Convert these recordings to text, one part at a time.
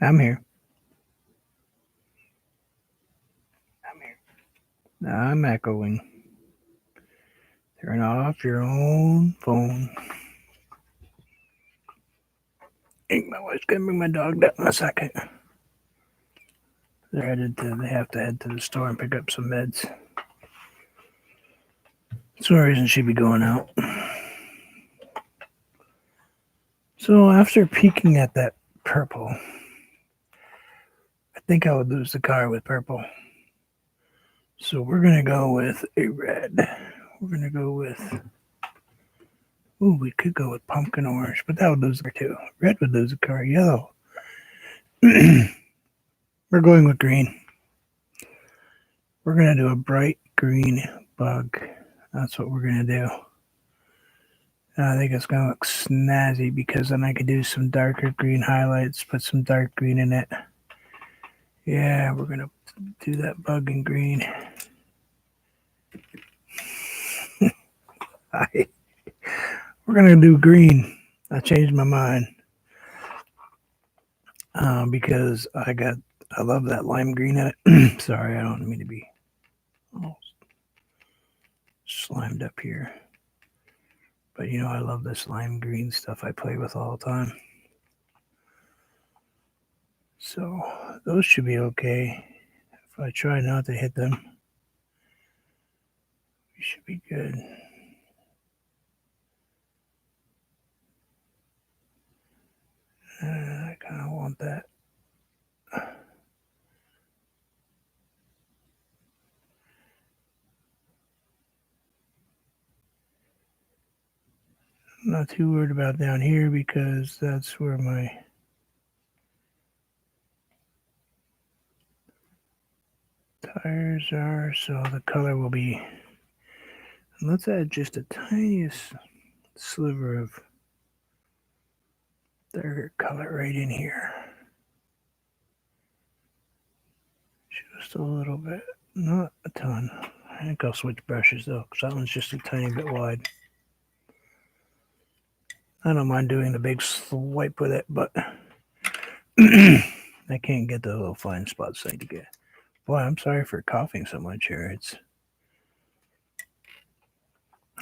I'm here. I'm echoing. Turn off your own phone. My wife's gonna bring my dog down in a second. They have to head to the store and pick up some meds. That's one reason she'd be going out. So after peeking at that purple, I think I would lose the car with purple. So we're gonna go with a red. We're gonna go with. Ooh, we could go with pumpkin orange, but that would lose the car too. Red would lose the car. Yellow. We're going with green. We're gonna do a bright green bug. That's what we're gonna do. I think it's gonna look snazzy because then I could do some darker green highlights, put some dark green in it. Yeah, we're gonna do that bug in green. We're gonna do green. I changed my mind because I love that lime green in it. Sorry, I don't mean to be all slimed up here, but I love this lime green stuff. I play with all the time, so those should be okay. If I try not to hit them, we should be good. I kind of want that. I'm not too worried about down here because that's where my tires are, so the color will be. Let's add just a tiniest sliver of darker color right in here. Just a little bit, not a ton. I think I'll switch brushes though, because that one's just a tiny bit wide. I don't mind doing the big swipe with it, but I can't get the little fine spots I need to get. Boy, I'm sorry for coughing so much here.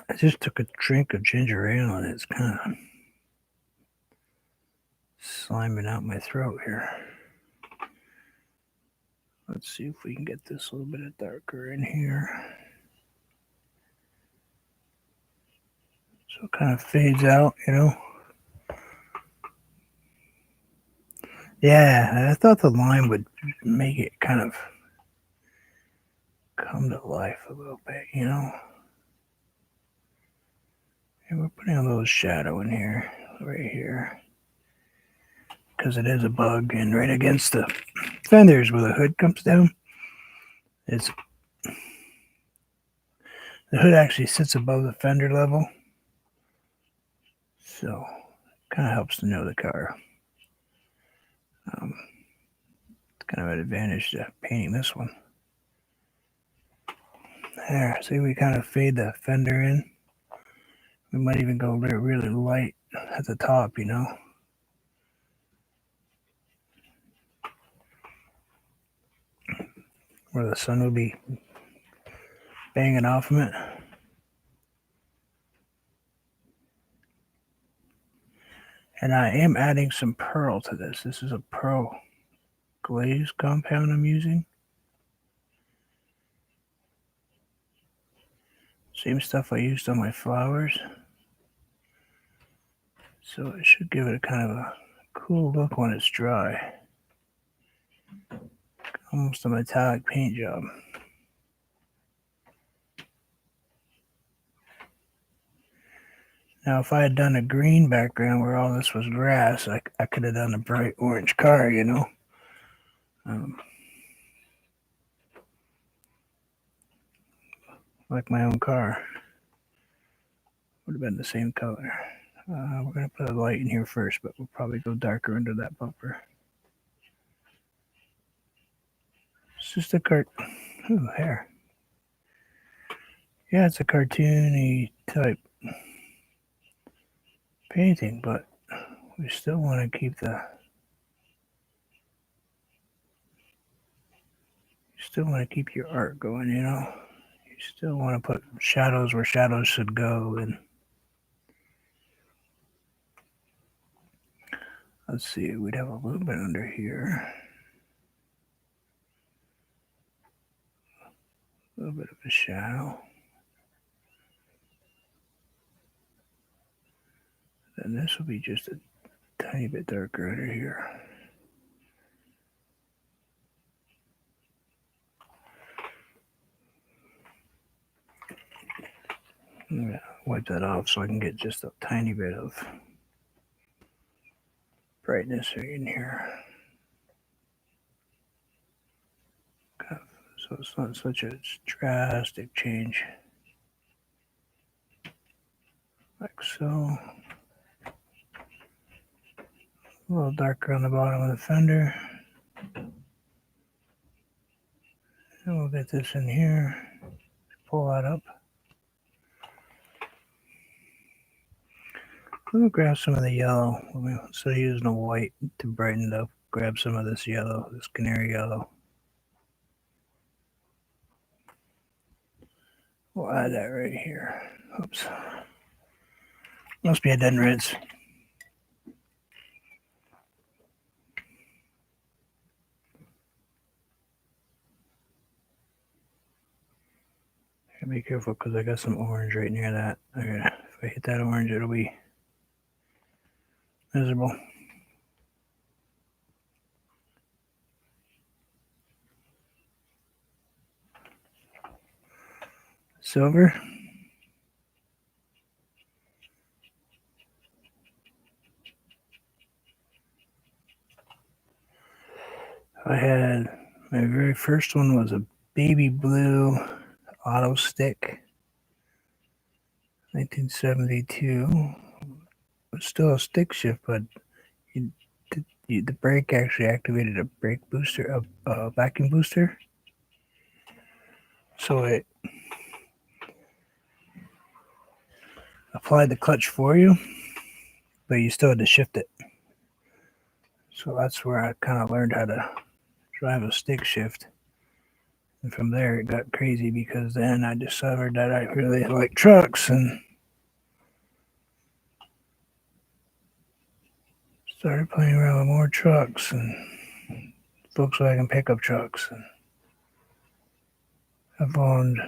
I just took a drink of ginger ale and it's kind of sliming out my throat here. Let's see if we can get this a little bit of darker in here. So it kind of fades out. Yeah, I thought the lime would make it kind of come to life a little bit. And we're putting a little shadow in here, right here, because it is a bug, and right against the fenders where the hood comes down, it's the hood actually sits above the fender level, so it kind of helps to know the car. It's kind of an advantage to painting this one. There, see, we kind of fade the fender in. We might even go really light at the top. Where the sun will be banging off from it. And I am adding some pearl to this. This is a pearl glaze compound I'm using. Same stuff I used on my flowers. So it should give it a kind of a cool look when it's dry. Almost a metallic paint job. Now, if I had done a green background where all this was grass, I could have done a bright orange car. Like my own car. Would have been the same color. We're going to put a light in here first, but we'll probably go darker under that bumper. It's just a hair. Yeah, it's a cartoony type painting, but we still want to keep the still want to keep your art going, you know. You still want to put shadows where shadows should go. And let's see, we'd have a little bit under here. A little bit of a shadow. Then this will be just a tiny bit darker under here. I'm gonna wipe that off so I can get just a tiny bit of brightness in here. So it's not such a drastic change. Like so. A little darker on the bottom of the fender. And we'll get this in here. Pull that up. We'll grab some of the yellow. Instead of using a white to brighten it up, grab some of this yellow, this canary yellow. We'll add that right here. Oops. Must be a dead rinse. Be careful because I got some orange right near that. Okay, if I hit that orange, it'll be visible. Silver. I had my very first one was a baby blue auto stick, 1972. It's still a stick shift, but the brake actually activated a brake booster, a vacuum booster. So it applied the clutch for you, but you still had to shift it. So that's where I kind of learned how to drive a stick shift. And from there it got crazy because then I discovered that I really like trucks and started playing around with more trucks and Volkswagen pickup trucks. And I've owned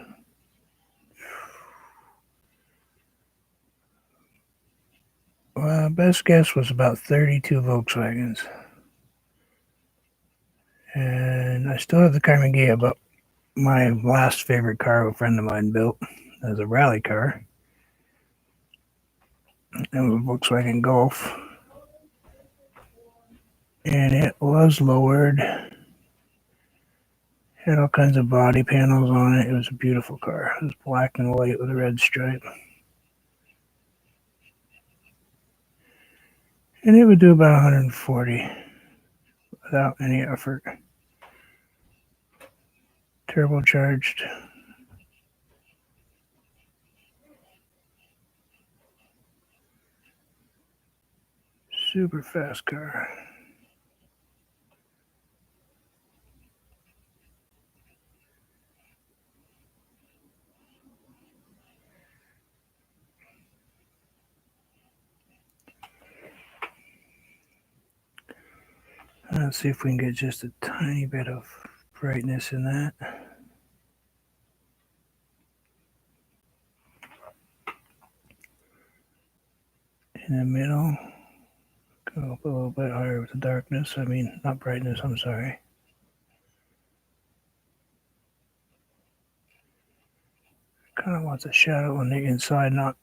best guess was about 32 Volkswagens. And I still have the Carmen Ghia, but my last favorite car a friend of mine built as a rally car. It was a Volkswagen Golf. And it was lowered. Had all kinds of body panels on it. It was a beautiful car. It was black and white with a red stripe. And it would do about 140 without any effort. Turbocharged. Super fast car. Let's see if we can get just a tiny bit of brightness in that. In the middle. Go up a little bit higher with the darkness. I mean, not brightness, I'm sorry. Kind of wants a shadow on the inside, not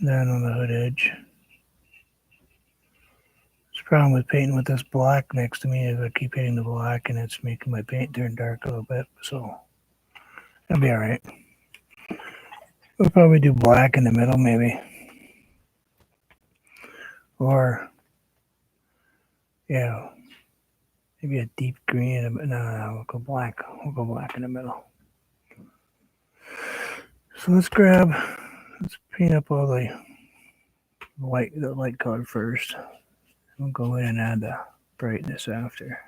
down on the hood edge. The problem with painting with this black next to me is I keep hitting the black and it's making my paint turn dark a little bit, so that'll be alright. We'll probably do black in the middle, maybe. Or, yeah, maybe a deep green. No, we'll go black. We'll go black in the middle. So let's paint up all the light color first. We'll go in and add the brightness after.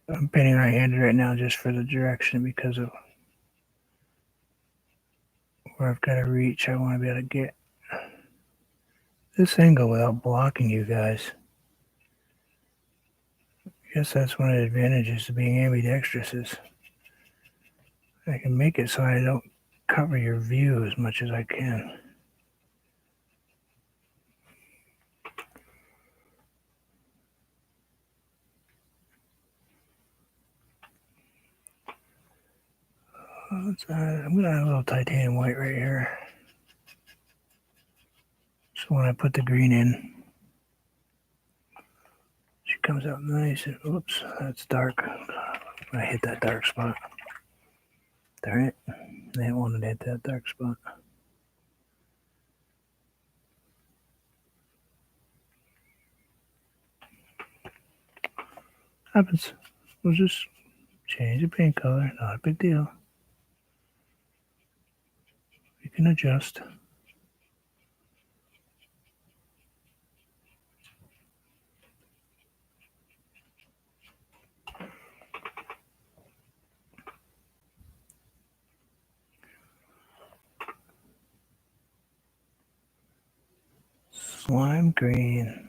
I'm painting right-handed right now just for the direction because of where I've got to reach. I want to be able to get this angle without blocking you guys. I guess that's one of the advantages of being ambidextrous is I can make it so I don't cover your view as much as I can. I'm going to add a little titanium white right here. So when I put the green in, she comes out nice. And, oops, that's dark. I hit that dark spot. Darn it. I didn't want to hit that dark spot. Happens. We'll just change the paint color. Not a big deal. You can adjust. Slime green.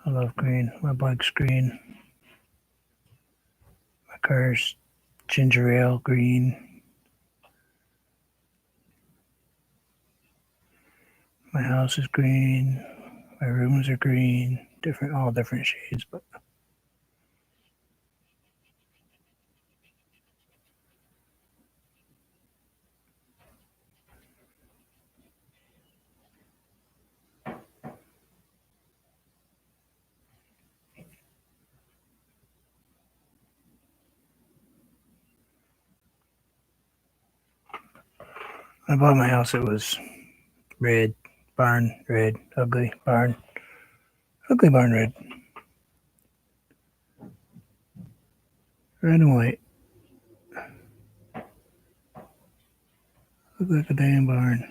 I love green. My bike's green. My car's ginger ale green. My house is green. My rooms are green. All different shades, but I bought my house. It was red, barn red, ugly barn red, red and white. Look like a damn barn.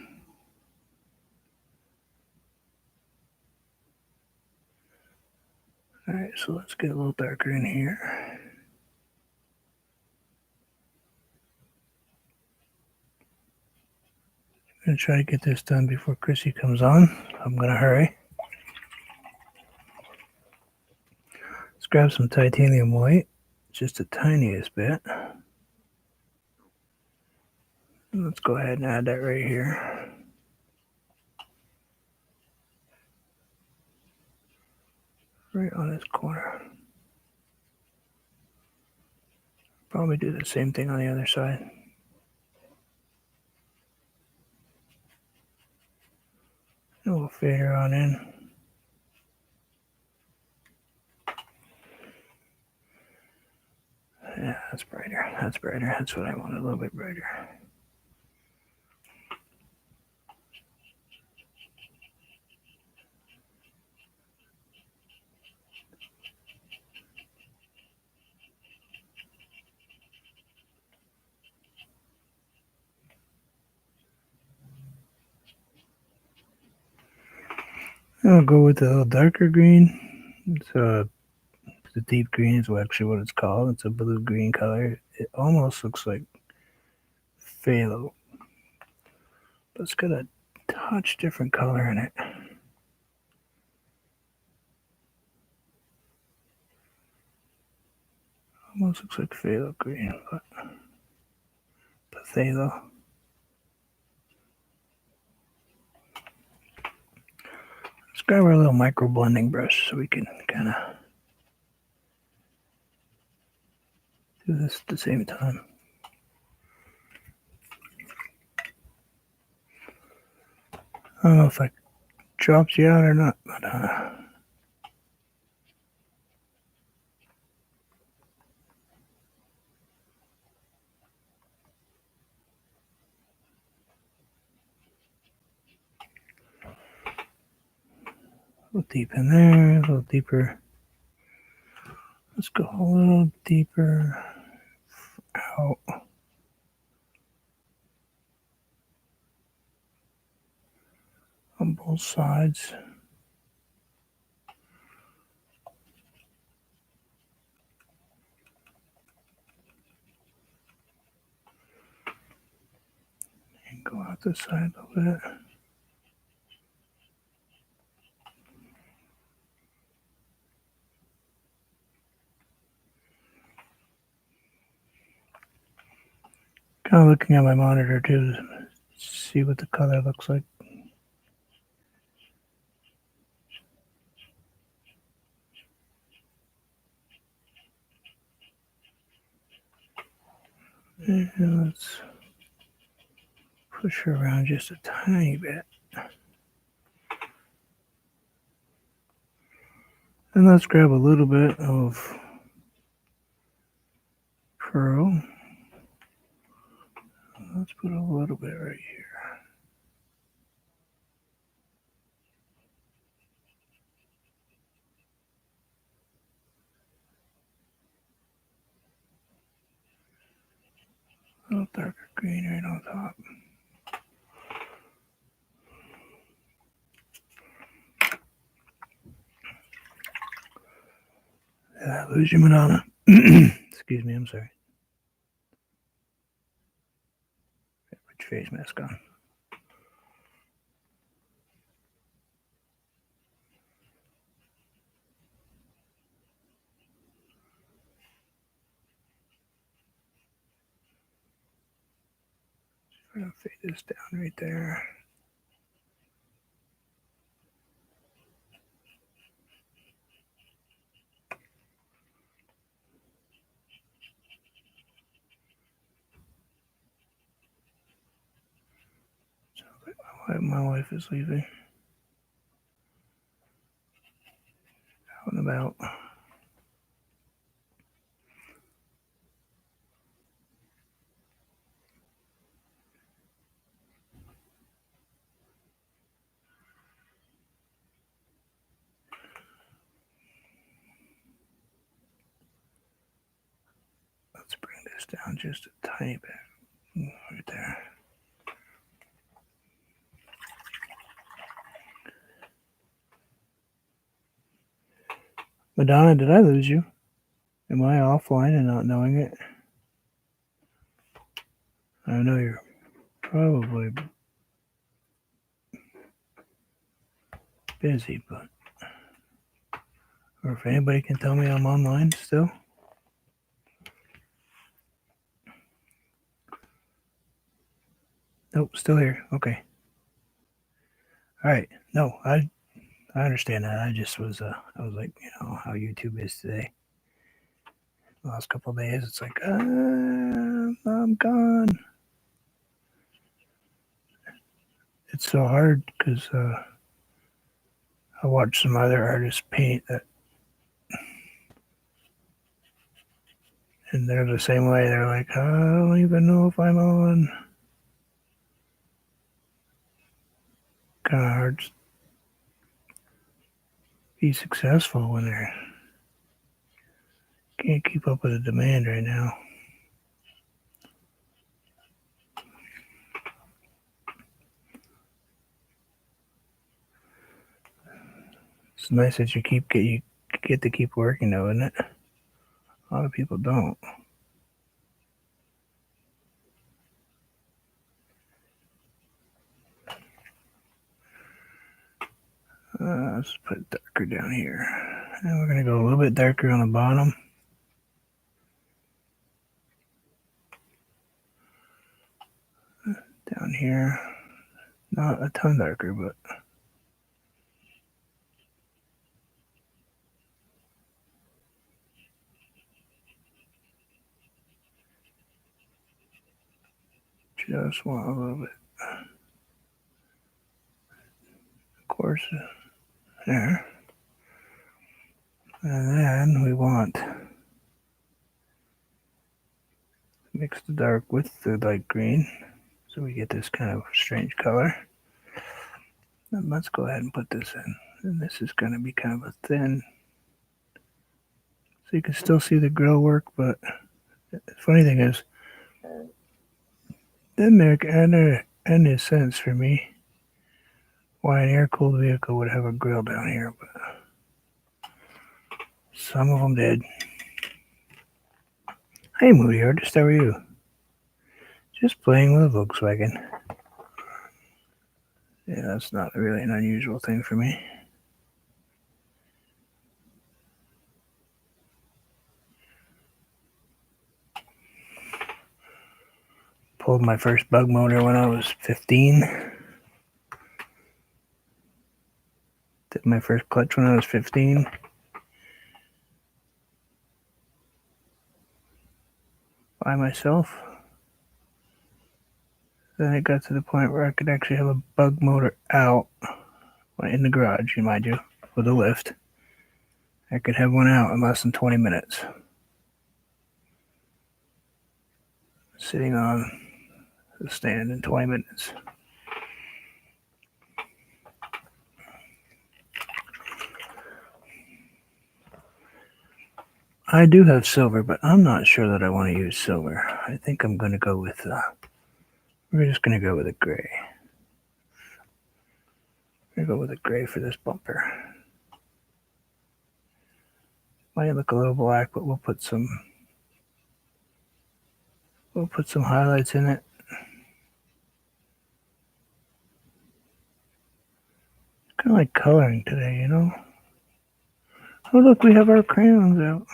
All right, so let's get a little darker in here. I'm gonna try to get this done before Chrissy comes on. I'm gonna hurry. Let's grab some titanium white, just the tiniest bit. Let's go ahead and add that right here. Right on this corner. Probably do the same thing on the other side. And we'll fade her on in. Yeah, that's brighter. That's brighter. That's what I want, a little bit brighter. I'll go with the little darker green. It's the deep green is actually what it's called. It's a blue-green color. It almost looks like phthalo, but it's got a touch different color in it. Almost looks like phthalo green, but phthalo. Let's grab our little micro blending brush so we can kind of do this at the same time. I don't know if I dropped you out or not, but a little deep in there, a little deeper. Let's go a little deeper out. On both sides. go out this side a little bit. Kind of looking at my monitor too to see what the color looks like. And let's push her around just a tiny bit. And let's grab a little bit of pearl. Let's put a little bit right here. A little darker green right on top. Did I lose you, Madonna? Excuse me, I'm sorry. Put your face mask on. I'm going to fade this down right there. Sounds like my wife is leaving. Out and about. Let's bring this down just a tiny bit. Right there. Madonna, did I lose you? Am I offline and not knowing it? I know you're probably busy, but... Or if anybody can tell me I'm online still. Nope, still here. Okay. All right. No, I understand that. I just was I was like, how YouTube is today. The last couple of days, it's like, I'm gone. It's so hard because I watch some other artists paint that, and they're the same way. They're like, I don't even know if I'm on. Kind of hard to be successful when they can't keep up with the demand right now. It's nice that you get to keep working though, isn't it? A lot of people don't. Let's put it darker down here. And we're going to go a little bit darker on the bottom. Down here. Not a ton darker, but... Just want a little bit. Of course, there. And then we want to mix the dark with the light green so we get this kind of strange color. And let's go ahead and put this in. And this is going to be kind of a thin, so you can still see the grill work, but the funny thing is, it didn't make any sense for me why an air-cooled vehicle would have a grill down here, but some of them did. Hey, Moody Artist, how are you? Just playing with a Volkswagen. Yeah, that's not really an unusual thing for me. Pulled my first bug motor when I was 15. Did my first clutch when I was 15. By myself. Then it got to the point where I could actually have a bug motor out in the garage, mind you, with a lift. I could have one out in less than 20 minutes. Sitting on the stand in 20 minutes. I do have silver, but I'm not sure that I want to use silver. I think I'm going to go with, we're just going to go with a gray. We're going to go with a gray for this bumper. Might look a little black, but we'll put some highlights in it. Kind of like coloring today, you know? Oh, look, we have our crayons out.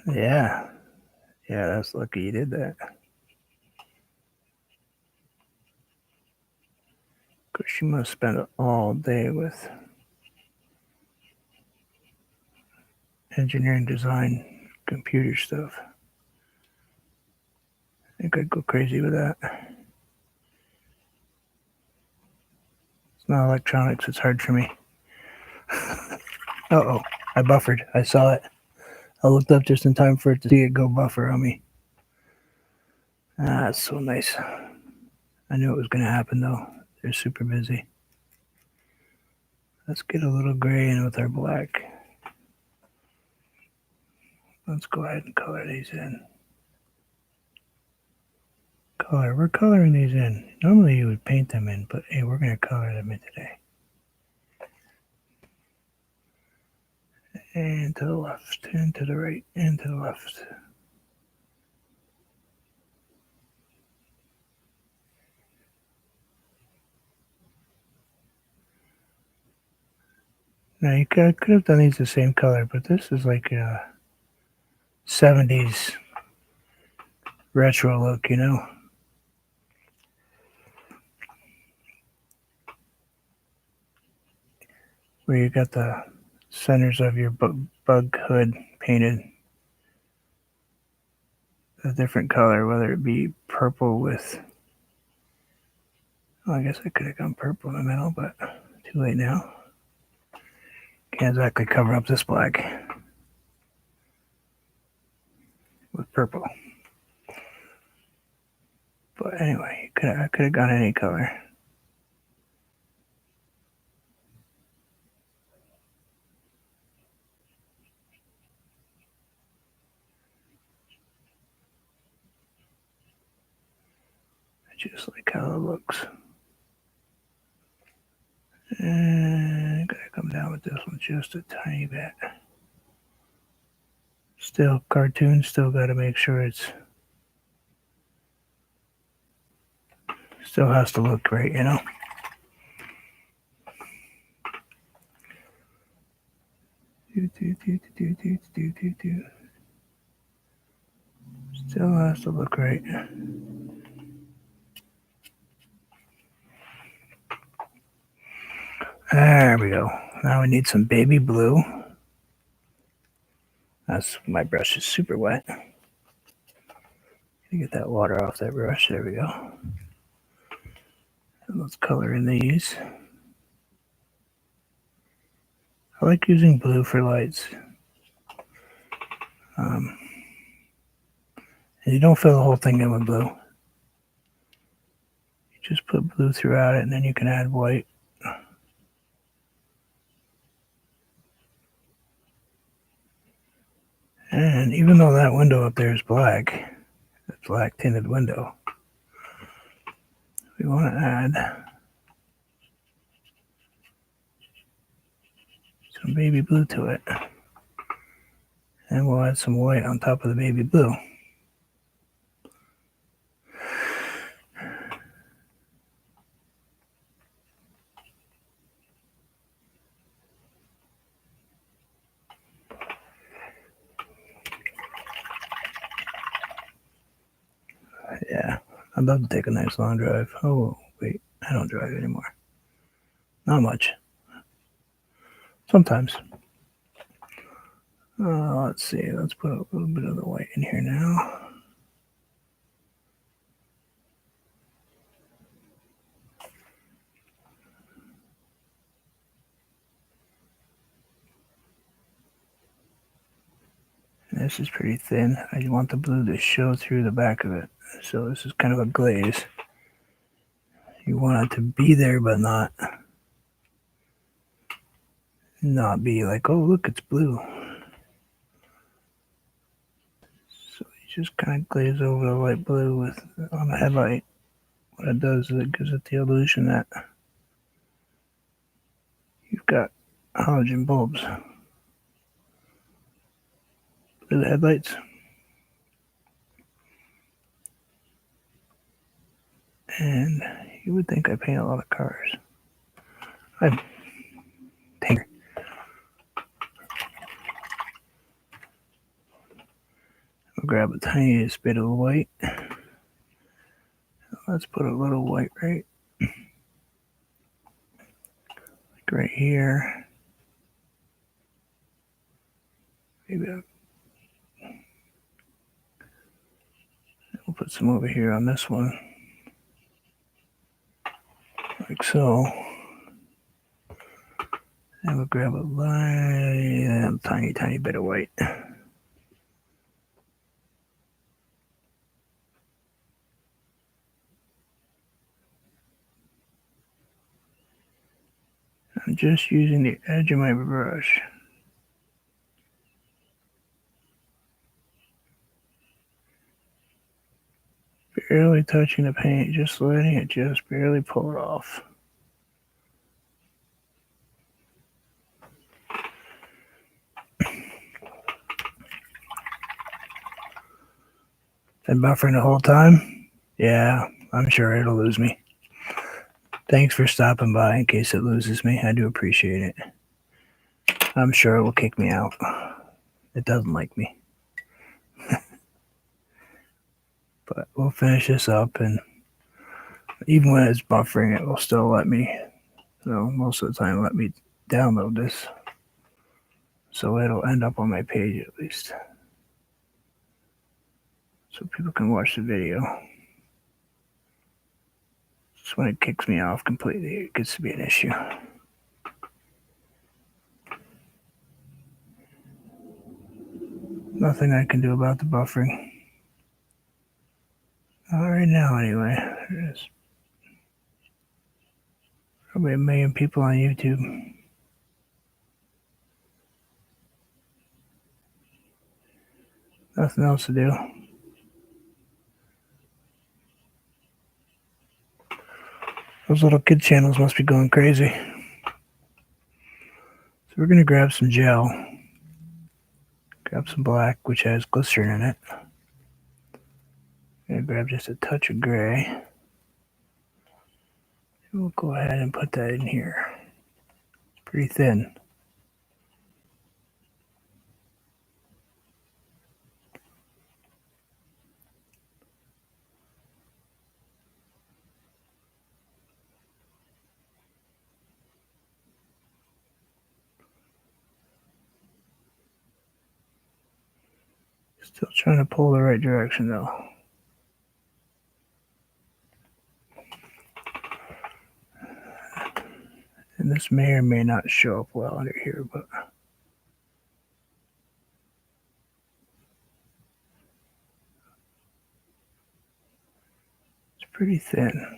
Yeah. Yeah, that's lucky you did that. Because she must spend it all day with engineering, design, computer stuff. I think I'd go crazy with that. It's not electronics, it's hard for me. Uh-oh, I buffered. I saw it. I looked up just in time for it to see it go buffer on me. Ah, that's so nice. I knew it was going to happen, though. They're super busy. Let's get a little gray in with our black. Let's go ahead and color these in. We're coloring these in. Normally you would paint them in, but hey, we're going to color them in today. And to the left, and to the right, and to the left. Now you could have done these the same color, but this is like a 70s retro look, you know? Where you got the centers of your bug hood painted a different color, whether it be purple with, well, I guess I could have gone purple in the middle, but too late now. Can't exactly cover up this black with purple. But anyway, I could have gone any color. I just like how it looks. And I'm gonna come down with this one just a tiny bit. Still cartoon, still gotta make sure it's still has to look great, you know? Still has to look great. There we go. Now we need some baby blue. That's my brush is super wet. Get that water off that brush. There we go. And let's color in these. I like using blue for lights. And you don't fill the whole thing in with blue. You just put blue throughout it, and then you can add white. And even though that window up there is black, the black tinted window, we want to add some baby blue to it. And we'll add some white on top of the baby blue. Yeah, I'd love to take a nice long drive. Oh, wait, I don't drive anymore. Not much. Sometimes. Let's see. Let's put a little bit of the white in here now. This is pretty thin. I want the blue to show through the back of it. So this is kind of a glaze. You want it to be there, but not be like, oh, look, it's blue. So you just kind of glaze over the light blue on the headlight. What it does is it gives it the illusion that you've got halogen bulbs. Blue headlights. And you would think I paint a lot of cars. I paint. I'll grab the tiniest bit of white. Let's put a little white right here. Maybe we'll put some over here on this one. Like so. And we'll grab a tiny bit of white. I'm just using the edge of my brush. Barely touching the paint, just letting it just barely pull it off. Been buffering the whole time? Yeah, I'm sure it'll lose me. Thanks for stopping by in case it loses me. I do appreciate it. I'm sure it will kick me out. It doesn't like me. But we'll finish this up, and even when it's buffering, it will still let me, most of the time, let me download this. So it'll end up on my page at least. So people can watch the video. Just when it kicks me off completely, it gets to be an issue. Nothing I can do about the buffering. Not right now, anyway. There's probably 1 million people on YouTube. Nothing else to do. Those little kid channels must be going crazy. So we're going to grab some gel. Grab some black, which has glycerin in it. I'm going to grab just a touch of gray. And we'll go ahead and put that in here. It's pretty thin. Still trying to pull the right direction though. And this may or may not show up well under here, but it's pretty thin.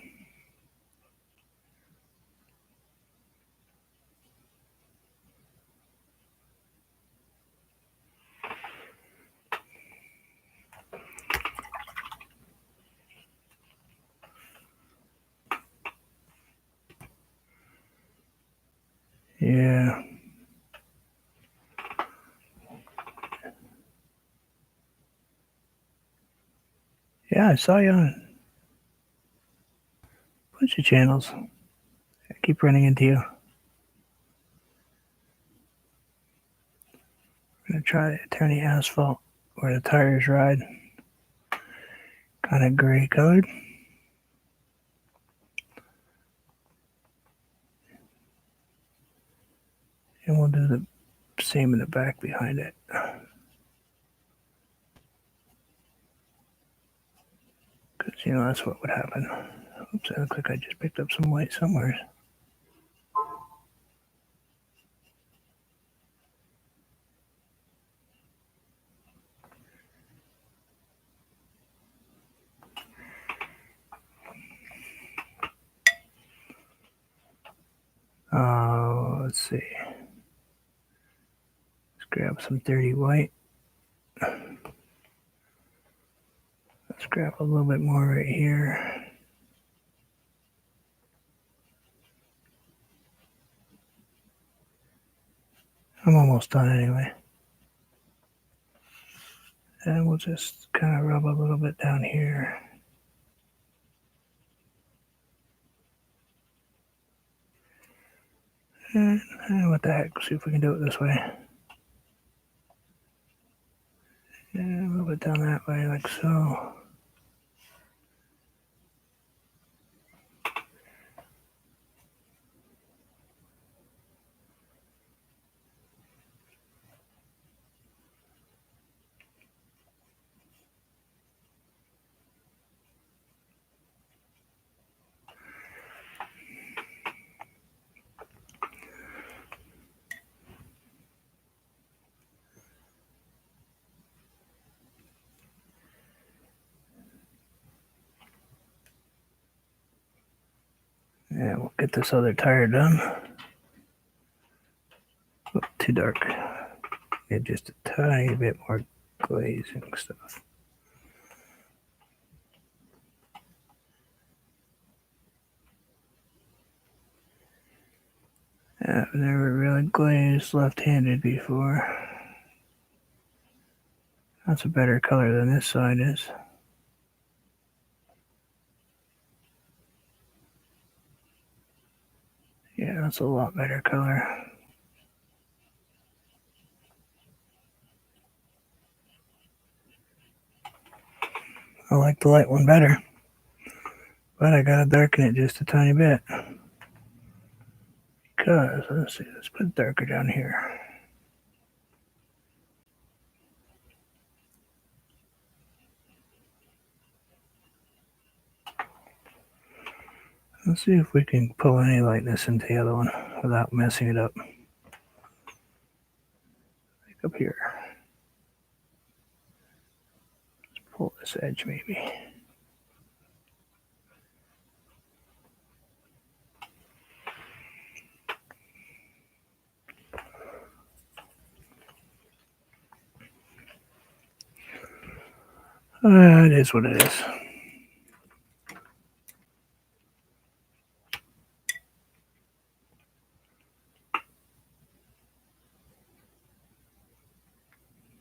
Yeah. Yeah, I saw you on a bunch of channels. I keep running into you. I'm gonna try to turn the asphalt where the tires ride kind of gray colored. And we'll do the same in the back behind it. Because, you know, that's what would happen. Oops, it looks like I just picked up some white somewhere. Let's see. Let's grab some dirty white. Let's grab a little bit more right here. I'm almost done anyway. And we'll just kind of rub a little bit down here. And what the heck, see if we can do it this way. And a little bit down that way, like so. And we'll get this other tire done. Oh, too dark. Get just a tiny bit more glazing stuff. I've never really glazed left-handed before. That's a better color than this side is. Yeah, that's a lot better color. I like the light one better, but I gotta darken it just a tiny bit. Because, let's see, let's put it darker down here. Let's see if we can pull any lightness into the other one without messing it up. Like up here. Let's pull this edge maybe. It is what it is.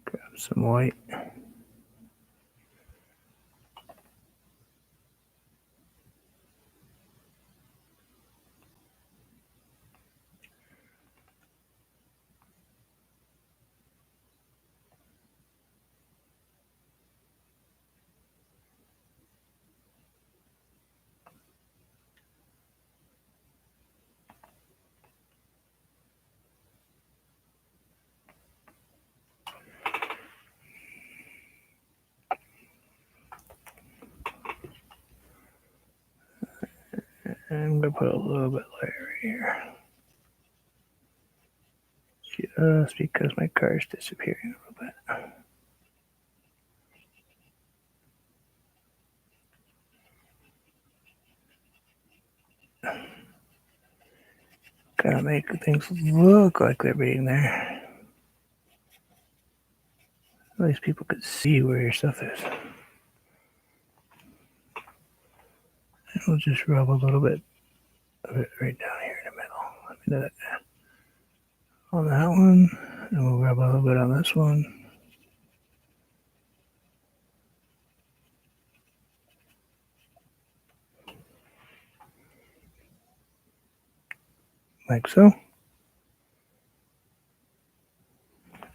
Grab some white. And I'm going to put a little bit lighter right here. Just because my car is disappearing a little bit. Gotta make things look like they're being there. At least people could see where your stuff is. And we'll just rub a little bit of it right down here in the middle. Let me do that on that one. And we'll rub a little bit on this one. like so.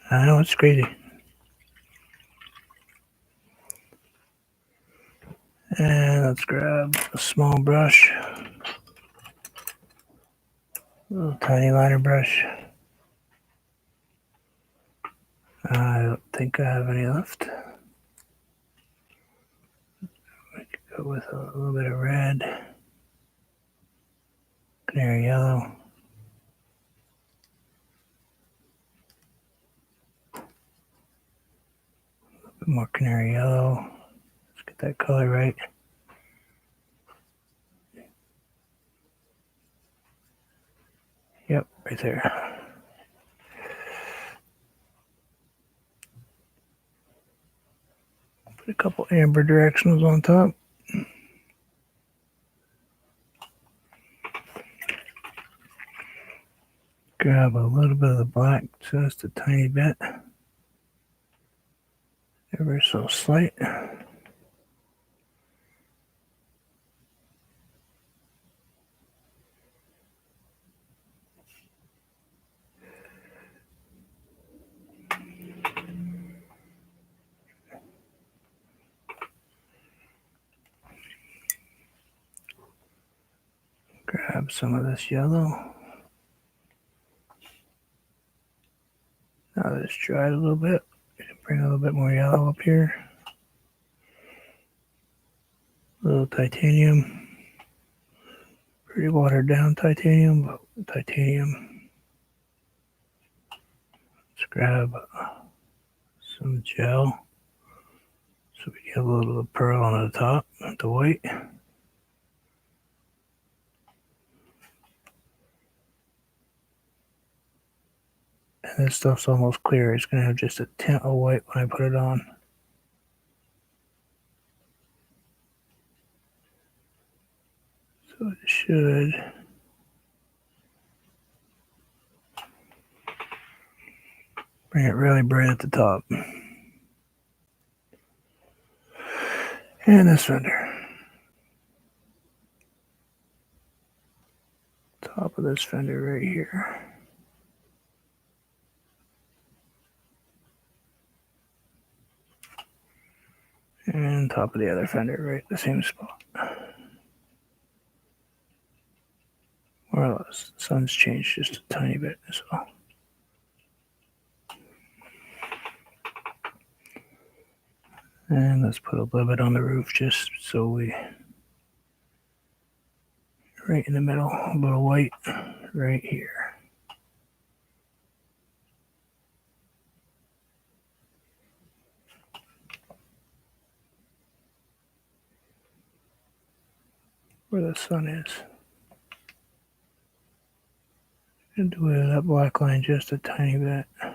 I know it's crazy. And let's grab a small brush, a little tiny liner brush. I don't think I have any left. I could go with a little bit of red, canary yellow. A bit more canary yellow. Let's get that color right. Yep, right there. Put a couple amber directionals on top. Grab a little bit of the black, just a tiny bit. Ever so slight. Grab some of this yellow. Now that it's dried a little bit, bring a little bit more yellow up here. A little titanium. Pretty watered down titanium, but titanium. Let's grab some gel so we get a little pearl on the top, the white. And this stuff's almost clear. It's going to have just a tint of white when I put it on. So it should bring it really bright at the top. And this fender. Top of this fender right here. And top of the other fender right at the same spot. More or less. The sun's changed just a tiny bit, so. And let's put a little bit on the roof just so we, right in the middle, a little white right here. Where the sun is. And do that black line just a tiny bit. So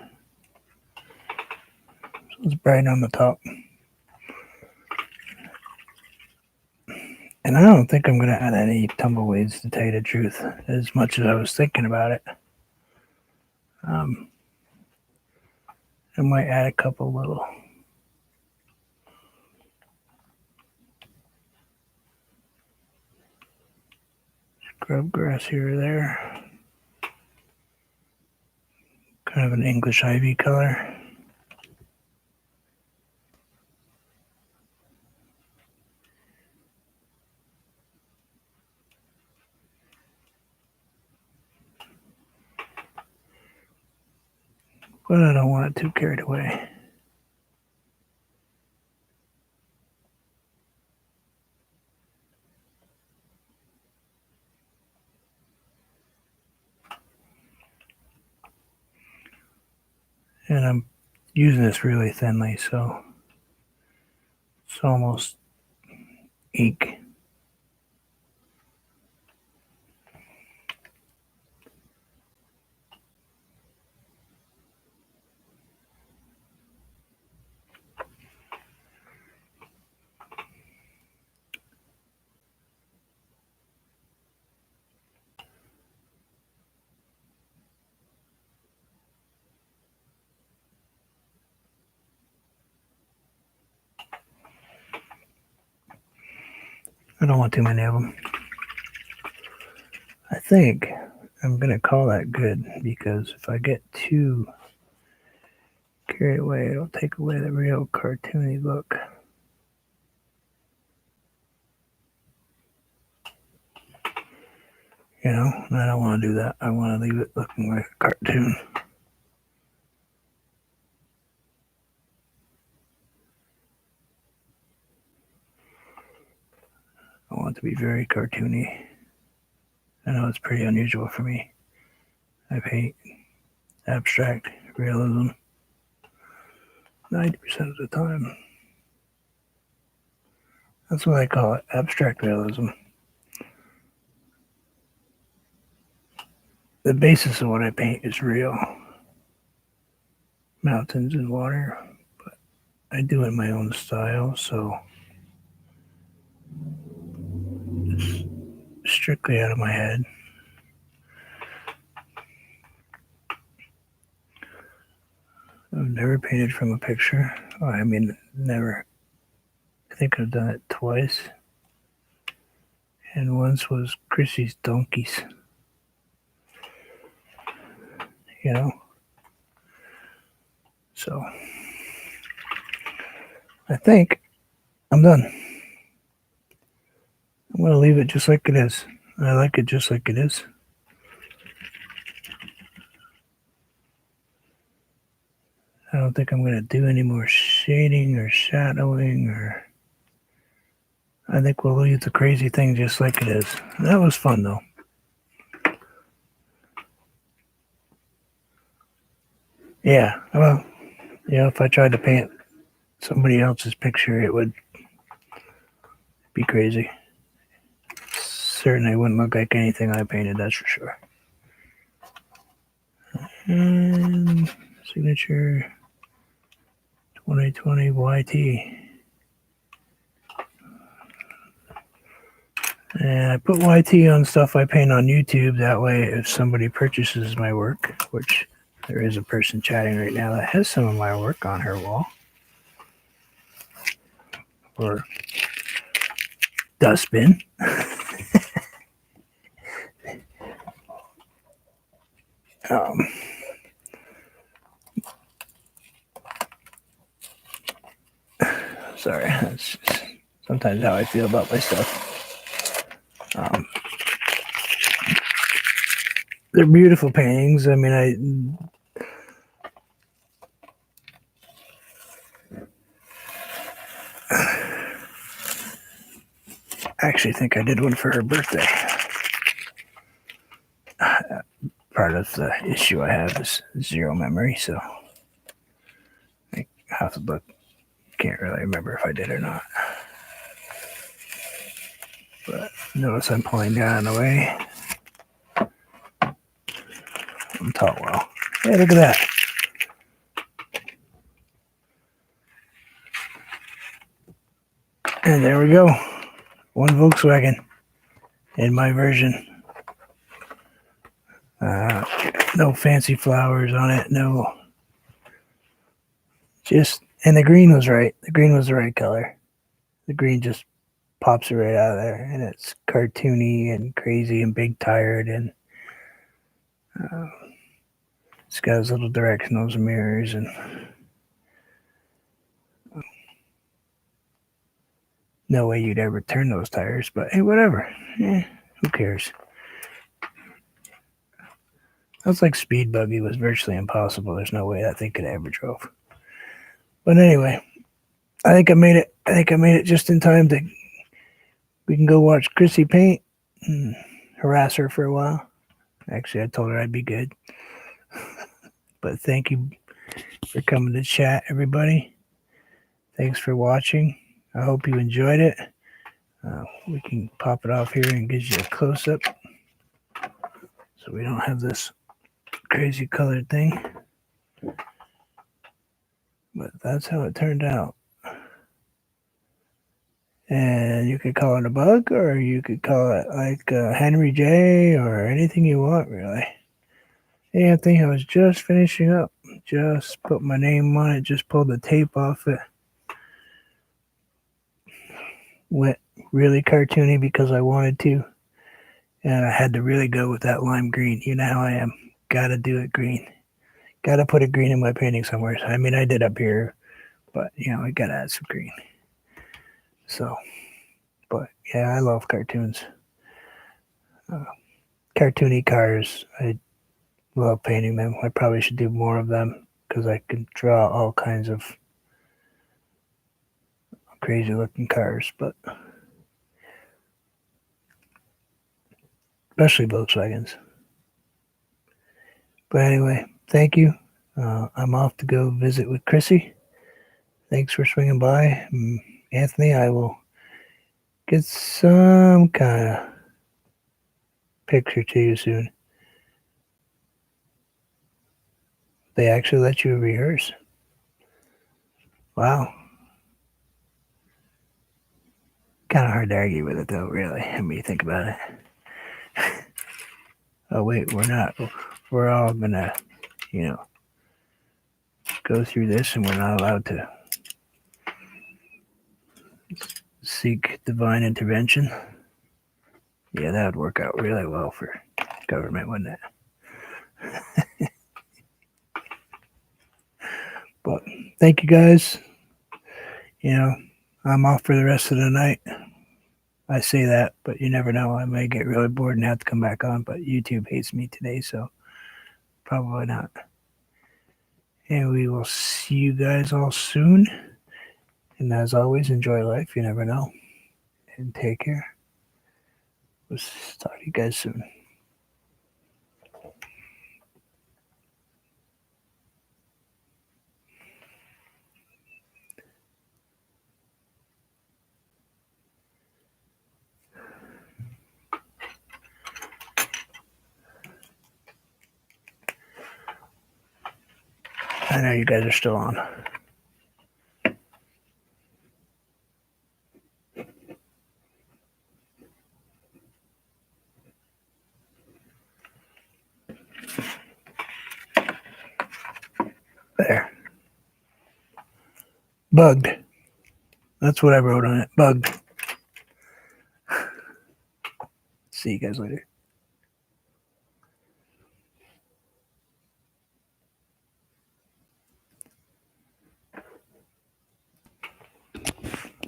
it's bright on the top. And I don't think I'm going to add any tumbleweeds, to tell you the truth, as much as I was thinking about it. I might add a couple little scrub grass here or there. Kind of an English ivy color. But I don't want it too carried away. And I'm using this really thinly, so it's almost ink. I don't want too many of them. I think I'm going to call that good, because if I get too carried away, it'll take away the real cartoony look. You know, and I don't want to do that. I want to leave it looking like a cartoon. I want it to be very cartoony. I know it's pretty unusual for me. I paint abstract realism 90% of the time. That's what I call it, abstract realism. The basis of what I paint is real. Mountains and water, but I do it in my own style, so it's strictly out of my head. I've never painted from a picture. Oh, I mean, never. I think I've done it twice. And once was Chrissy's donkeys. You know? So, I think I'm done. I'm going to leave it just like it is. I like it just like it is. I don't think I'm going to do any more shading or shadowing, or I think we'll leave the crazy thing just like it is. That was fun though. Yeah, well, if I tried to paint somebody else's picture, it would be crazy. Certainly wouldn't look like anything I painted, that's for sure. And signature 2020 YT. And I put YT on stuff I paint on YouTube. That way, if somebody purchases my work, which there is a person chatting right now that has some of my work on her wall, or dustbin. Sorry, that's just sometimes how I feel about my stuff. They're beautiful paintings. I mean, I actually think I did one for her birthday. Part of the issue I have is zero memory, so I have to look. Can't really remember if I did or not. But notice I'm pulling down the way. I'm tall well. Hey, look at that. And there we go. One Volkswagen in my version. No fancy flowers on it. No. And the green was right. The green was the right color. The green just pops it right out of there. And it's cartoony and crazy and big tired. And it's got those little directionals and mirrors. And no way you'd ever turn those tires. But hey, whatever. Who cares? That's like Speed Buggy was virtually impossible. There's no way that thing could have ever drove. But anyway, I think I made it. I think I made it just in time to we can go watch Chrissy paint and harass her for a while. Actually, I told her I'd be good. But thank you for coming to chat, everybody. Thanks for watching. I hope you enjoyed it. We can pop it off here and get you a close-up so we don't have this crazy colored thing. But that's how it turned out. And you could call it a bug, or you could call it like Henry J, or anything you want, really. Hey, I think I was just finishing up. Just put my name on it. Just pulled the tape off it. Went really cartoony because I wanted to. And I had to really go with that lime green. You know how I am. Gotta do it green. Gotta put a green in my painting somewhere. I mean, I did up here, but I gotta add some green. So, but yeah, I love cartoons. Cartoony cars. I love painting them. I probably should do more of them because I can draw all kinds of crazy looking cars, but especially Volkswagens. But anyway, thank you. I'm off to go visit with Chrissy. Thanks for swinging by. Anthony, I will get some kind of picture to you soon. They actually let you rehearse. Wow. Kind of hard to argue with it, though, really. I mean, you think about it. Oh, wait, we're not. We're all going to, go through this, and we're not allowed to seek divine intervention. Yeah, that would work out really well for government, wouldn't it? But thank you guys. I'm off for the rest of the night. I say that, but you never know. I may get really bored and have to come back on, but YouTube hates me today, so probably not. And we will see you guys all soon. And as always, enjoy life. You never know. And take care. We'll talk to you guys soon. I know you guys are still on. There. Bugged. That's what I wrote on it. Bugged. See you guys later.